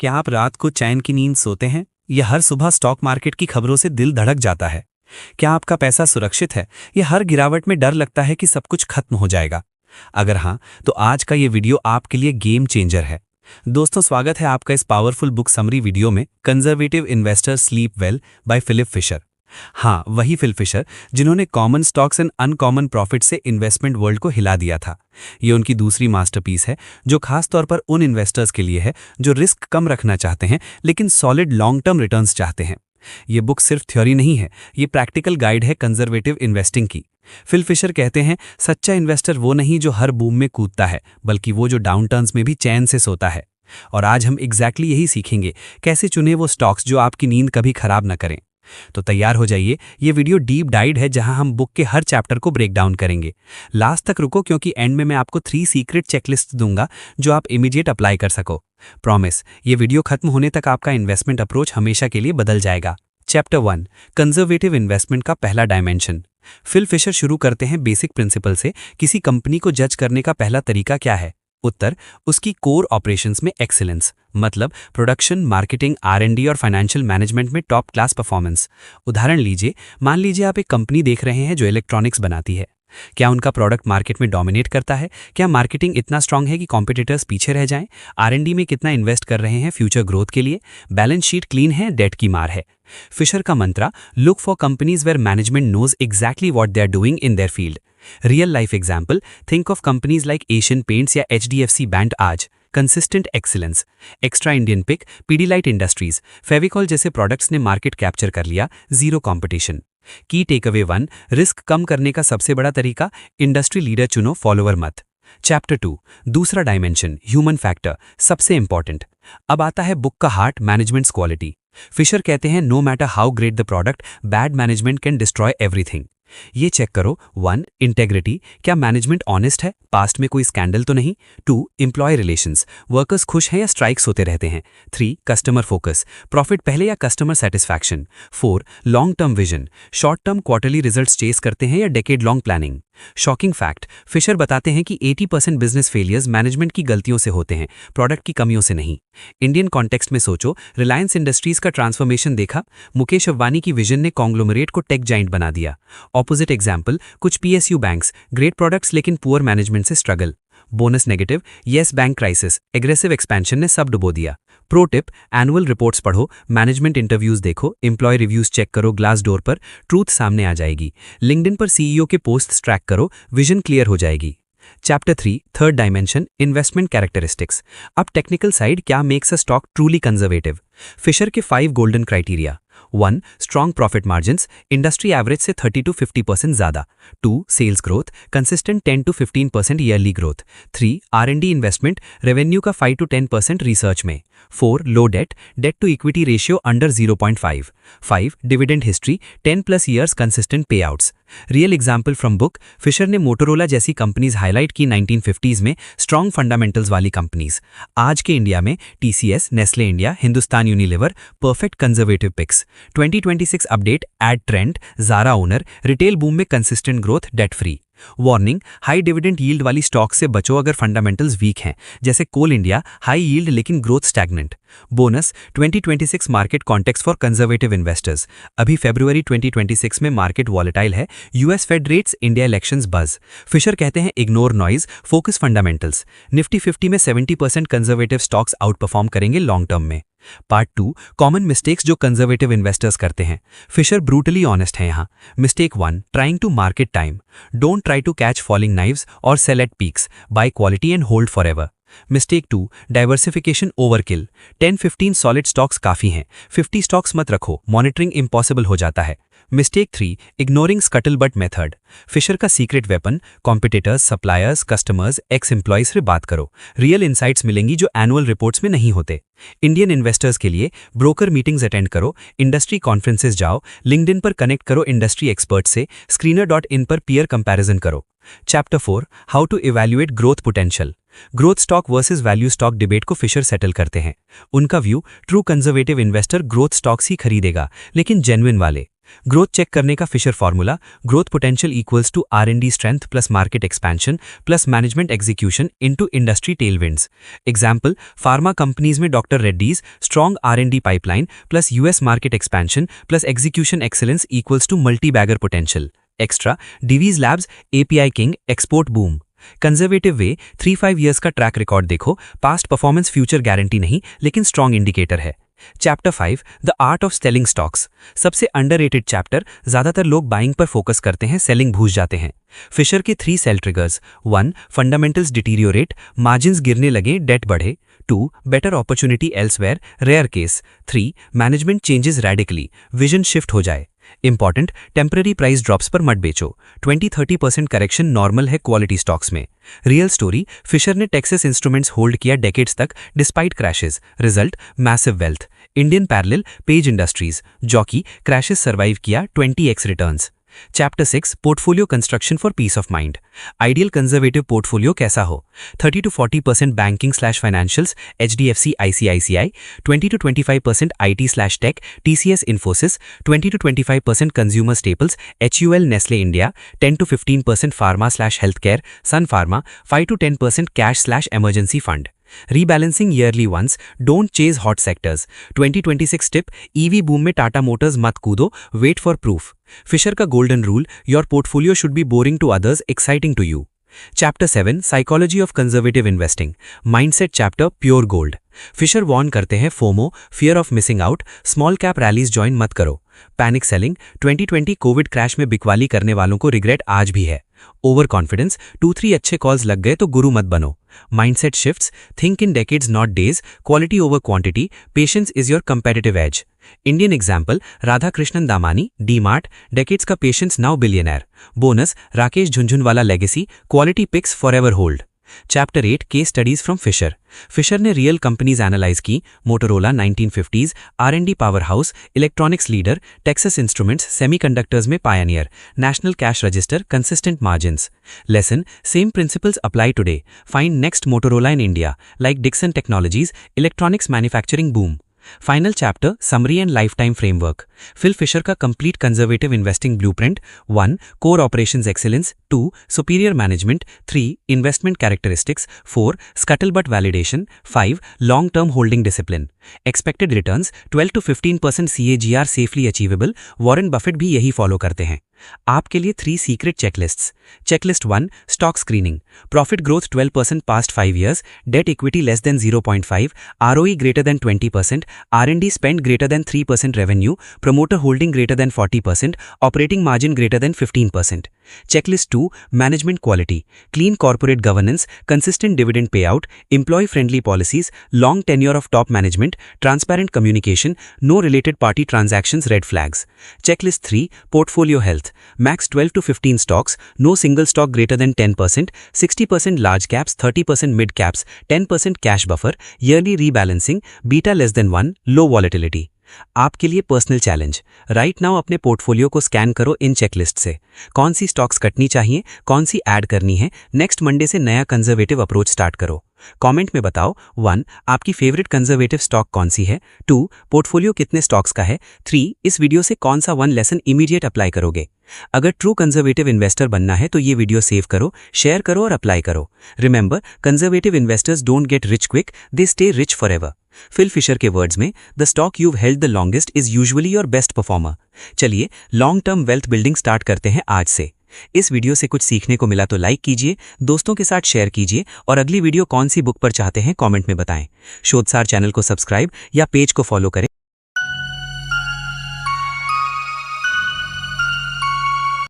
क्या आप रात को चैन की नींद सोते हैं या हर सुबह स्टॉक मार्केट की खबरों से दिल धड़क जाता है? क्या आपका पैसा सुरक्षित है या हर गिरावट में डर लगता है कि सब कुछ खत्म हो जाएगा? अगर हाँ, तो आज का ये वीडियो आपके लिए गेम चेंजर है। दोस्तों, स्वागत है आपका इस पावरफुल बुक समरी वीडियो में, conservative investor sleep well by Philip Fisher. हाँ, वही फिल फिशर जिन्होंने common stocks and uncommon profit से इन्वेस्टमेंट वर्ल्ड को हिला दिया था। ये उनकी दूसरी मास्टरपीस है, जो खास तौर पर उन इन्वेस्टर्स के लिए है जो रिस्क कम रखना चाहते हैं लेकिन सॉलिड लॉन्ग टर्म रिटर्न्स चाहते हैं। ये बुक सिर्फ थ्योरी नहीं है, ये प्रैक्टिकल गाइड है कंजर्वेटिव इन्वेस्टिंग की। फिल फिशर कहते हैं, सच्चा इन्वेस्टर वो नहीं जो हर बूम में कूदता है, बल्कि वो जो डाउन टर्न्स में भी चैन से सोता है। और आज हम एग्जैक्टली यही सीखेंगे, कैसे चुने वो स्टॉक्स जो आपकी नींद कभी खराब न करें। तो तैयार हो जाइए, ये वीडियो डीप डाइव है जहां हम बुक के हर चैप्टर को ब्रेक डाउन करेंगे। लास्ट तक रुको, क्योंकि एंड में मैं आपको 3 सीक्रेट चेकलिस्ट दूंगा जो आप इमीडिएट अप्लाई कर सको। प्रॉमिस, ये वीडियो खत्म होने तक आपका इन्वेस्टमेंट अप्रोच हमेशा के लिए बदल जाएगा। चैप्टर 1, कंजर्वेटिव इन्वेस्टमेंट का पहला डायमेंशन। फिल फिशर शुरू करते हैं बेसिक प्रिंसिपल से। किसी कंपनी को जज करने का पहला तरीका क्या है? उत्तर, उसकी कोर ऑपरेशंस में एक्सीलेंस, मतलब प्रोडक्शन, मार्केटिंग, R&D और फाइनेंशियल मैनेजमेंट में टॉप क्लास परफॉर्मेंस। उदाहरण लीजिए, मान लीजिए आप एक कंपनी देख रहे हैं जो इलेक्ट्रॉनिक्स बनाती है। क्या उनका प्रोडक्ट मार्केट में डोमिनेट करता है? क्या मार्केटिंग इतना स्ट्रांग है कि कॉम्पिटिटर्स पीछे रह जाएं? R&D में कितना इन्वेस्ट कर रहे हैं फ्यूचर ग्रोथ के लिए? बैलेंस शीट क्लीन है, डेट की मार है? फिशर का मंत्रा, look for companies where management knows exactly what they are doing in their field. Real life example, think of companies like Asian Paints या HDFC बैंक आज। Consistent excellence. Extra Indian pick, Pidilite Industries, Fevicol जैसे products ने market capture कर लिया, zero competition. Key takeaway 1, risk कम करने का सबसे बड़ा तरीका, इंडस्ट्री लीडर चुनो, फॉलोअर मत। चैप्टर 2, दूसरा डायमेंशन, ह्यूमन फैक्टर, सबसे इंपॉर्टेंट। अब आता है बुक का हार्ट, मैनेजमेंट्स क्वालिटी। फिशर कहते हैं, no matter how great the product, bad management can destroy everything. ये चेक करो। 1, इंटेग्रिटी, क्या मैनेजमेंट ऑनेस्ट है, पास्ट में कोई स्कैंडल तो नहीं। 2, एम्प्लॉय रिलेशंस, वर्कर्स खुश हैं या स्ट्राइक्स होते रहते हैं। 3, कस्टमर फोकस, प्रॉफिट पहले या customer satisfaction. 4, long term vision, short term quarterly results chase करते हैं या decade long planning. Shocking fact, Fisher बताते हैं कि 80% बिजनेस फेलियर्स मैनेजमेंट की गलतियों से होते हैं, प्रोडक्ट की कमियों से नहीं। इंडियन कॉन्टेक्स्ट में सोचो, रिलायंस इंडस्ट्रीज का ट्रांसफॉर्मेशन देखा, मुकेश अंबानी की विजन ने कॉन्ग्लोमरेट को टेक जाइंट बना दिया। ऑपोजिट एग्जाम्पल, कुछ PSU बैंक्स, ग्रेट प्रोडक्ट्स लेकिन पुअर मैनेजमेंट से struggle. Bonus negative, yes bank crisis, aggressive expansion ने सब डुबो दिया। प्रो टिप, एनुअल रिपोर्ट्स पढ़ो, मैनेजमेंट इंटरव्यूज देखो, एम्प्लॉय रिव्यूज चेक करो, ग्लास डोर पर ट्रूथ सामने आ जाएगी। लिंक्डइन पर CEO के पोस्ट्स ट्रैक करो, विजन क्लियर हो जाएगी। Chapter 3, third dimension, investment characteristics. अब टेक्निकल साइड, क्या makes a stock truly conservative? Fisher के 5 golden criteria. 1, strong profit margins, industry average से 30 to 50% ज्यादा। 2, sales growth, consistent 10 to 15% yearly growth. 3, R&D investment, revenue का 5 to 10% research में। 4, low debt, debt to equity ratio under 0.5। 5, dividend history, 10+ years consistent payouts. Real example from book, Fisher ने Motorola जैसी companies highlight की 1950s में, strong fundamentals वाली companies. आज के India में TCS, Nestle India, Hindustan Unilever, perfect conservative picks. 2026 update, add Trent, Zara owner, retail boom में consistent growth, debt free. Warning, high dividend yield वाली स्टॉक से बचो अगर फंडामेंटल्स वीक हैं, जैसे कोल इंडिया, हाई यील्ड लेकिन growth stagnant. Bonus, 2026 market context for conservative investors. अभी फरवरी 2026 में मार्केट वॉलेटाइल है, US Fed rates, India elections buzz. Fisher कहते हैं, ignore noise, focus fundamentals. Nifty 50 में 70% कंजर्वेटिव स्टॉक्स आउट परफॉर्म करेंगे लॉन्ग टर्म में। पार्ट 2, कॉमन मिस्टेक्स जो कंजर्वेटिव इन्वेस्टर्स करते हैं। फिशर ब्रूटली ऑनेस्ट है यहाँ। Mistake 1, trying to market time, don't try to catch falling knives और sell at peaks, buy quality and hold forever. Mistake 2, diversification overkill, 10-15 solid stocks काफी हैं, 50 stocks मत रखो, monitoring impossible हो जाता है। Mistake 3, ignoring scuttlebutt method. Fisher का secret weapon, competitors, suppliers, customers, ex employees से बात करो, रियल इंसाइट्स मिलेंगी जो एनुअल रिपोर्ट्स में नहीं होते। इंडियन इन्वेस्टर्स के लिए, ब्रोकर मीटिंग्स अटेंड करो, इंडस्ट्री कॉन्फ्रेंसेस जाओ, लिंक्डइन पर कनेक्ट करो इंडस्ट्री एक्सपर्ट से, screener.in पर पीयर कंपैरिजन करो। Chapter 4, how to evaluate growth potential. Growth stock versus value stock debate को फिशर सेटल करते हैं। उनका view, true conservative investor growth stocks ही खरीदेगा, लेकिन जेन्युइन वाले। ग्रोथ चेक करने का Fisher formula, growth potential equals to R&D strength plus market expansion plus management execution into industry tailwinds. Example, pharma companies में doctor Reddy's strong R&D pipeline plus US market expansion plus execution excellence equals to multi bagger potential. Extra, Divi's labs API king export boom. Conservative way, 3-5 years का track record देखो, past performance future guarantee नहीं लेकिन strong indicator है। Chapter 5, the art of selling stocks. सबसे underrated chapter, ज्यादातर लोग buying पर focus करते हैं, सेलिंग भूल जाते हैं। फिशर के 3 sell triggers: 1 fundamentals deteriorate, margins गिरने लगे, डेट बढ़े। 2 better opportunity elsewhere, rare case. 3 management changes radically, vision shift हो जाए। इंपॉर्टेंट, टेम्पररी प्राइस ड्रॉप्स पर मत बेचो। 20-30% करेक्शन नॉर्मल है क्वालिटी स्टॉक्स में। रियल स्टोरी, फिशर ने टेक्सास इंस्ट्रूमेंट्स होल्ड किया डेकेड्स तक despite crashes, result massive wealth. Indian parallel, page industries, jockey, crashes survive किया, 20x returns. Chapter 6, portfolio construction for piece of mind. Ideal conservative portfolio कैसा हो? 30-40% बैंकिंग/फाइनेंशियल्स, HDFC ICICI, 20-25% IT/टेक, TCS Infosys, 20-25% consumer staples, HUL Nestle India, 10-15% फार्मा/हेल्थकेयर, Sun Pharma, 5-10% कैश/इमरजेंसी fund. Rebalancing yearly once, don't chase hot sectors. 2026 tip, EV boom में Tata Motors मत कूदो, wait for proof. Fisher का golden rule, your portfolio should be boring to others, exciting to you. Chapter 7, psychology of conservative investing, mindset chapter, pure gold. Fisher warn करते हैं, FOMO, fear of missing out, small cap rallies join मत करो। Panic selling, 2020 Covid crash में बिकवाली करने वालों को regret आज भी है। ओवर कॉन्फिडेंस, 2-3 अच्छे कॉल्स लग गए तो गुरु मत बनो। Mindset shifts, think in decades not days, quality over quantity, patience is your competitive edge. Indian example, Radha Krishnan Damani, DMart, decades का patience now billionaire. Bonus, Rakesh Jhunjhunwala legacy, quality picks for ever hold. Chapter 8, case studies from Fisher. Fisher ने real companies analyse की, Motorola 1950s, R&D powerhouse, electronics leader, Texas Instruments, semiconductors में pioneer, National Cash Register, consistent margins. Lesson, same principles apply today, find next Motorola in India, like Dixon Technologies, electronics manufacturing boom. Final chapter, summary and lifetime framework. Phil Fisher का complete conservative investing blueprint. 1 core operations excellence, 2 superior management, 3 investment characteristics, 4 scuttlebutt validation, 5 long term holding discipline. Expected returns, 12-15% CAGR safely achievable, Warren Buffett भी यही follow करते हैं। आपके लिए 3 secret checklists. Checklist 1, stock screening, profit growth 12% past 5 years, debt equity less than 0.5, ROE greater than 20%, R&D spend greater than 3% revenue, promoter holding greater than 40%, operating margin greater than 15%। Checklist 2, management quality, clean corporate governance, consistent dividend pay out, employee friendly policies, long tenure of top management, transparent communication, no related party transactions, red flags. Checklist 3, portfolio health, max 12-15 stocks, no single stock greater than 10%, 60% large caps, 30% mid caps, 10% cash buffer, yearly rebalancing, beta less than 1, low volatility। आपके लिए personal challenge, right now अपने portfolio को scan करो इन checklist से। कौन सी stocks Katni चाहिए, कौन सी add करनी है, नेक्स्ट मंडे से नया कंजर्वेटिव अप्रोच स्टार्ट करो। कमेंट में बताओ, 1 आपकी फेवरेट कंजर्वेटिव स्टॉक कौन सी है, 2 पोर्टफोलियो कितने स्टॉक्स का है, 3 इस वीडियो से कौन सा 1 लेसन इमीडिएट अप्लाई करोगे। अगर ट्रू कंजर्वेटिव इन्वेस्टर बनना है तो ये वीडियो सेव करो, शेयर करो और अप्लाई करो। Remember, conservative investors don't get rich quick, they stay rich forever Phil. Fisher फिशर के वर्ड्स में, the stock you've held the longest is usually your best performer। चलिए long term wealth building start करते हैं आज से। इस वीडियो से कुछ सीखने को मिला तो लाइक कीजिए, दोस्तों के साथ शेयर कीजिए और अगली वीडियो कौन सी बुक पर चाहते हैं कमेंट में बताएं। शोधसार चैनल को सब्सक्राइब या पेज को फॉलो करें।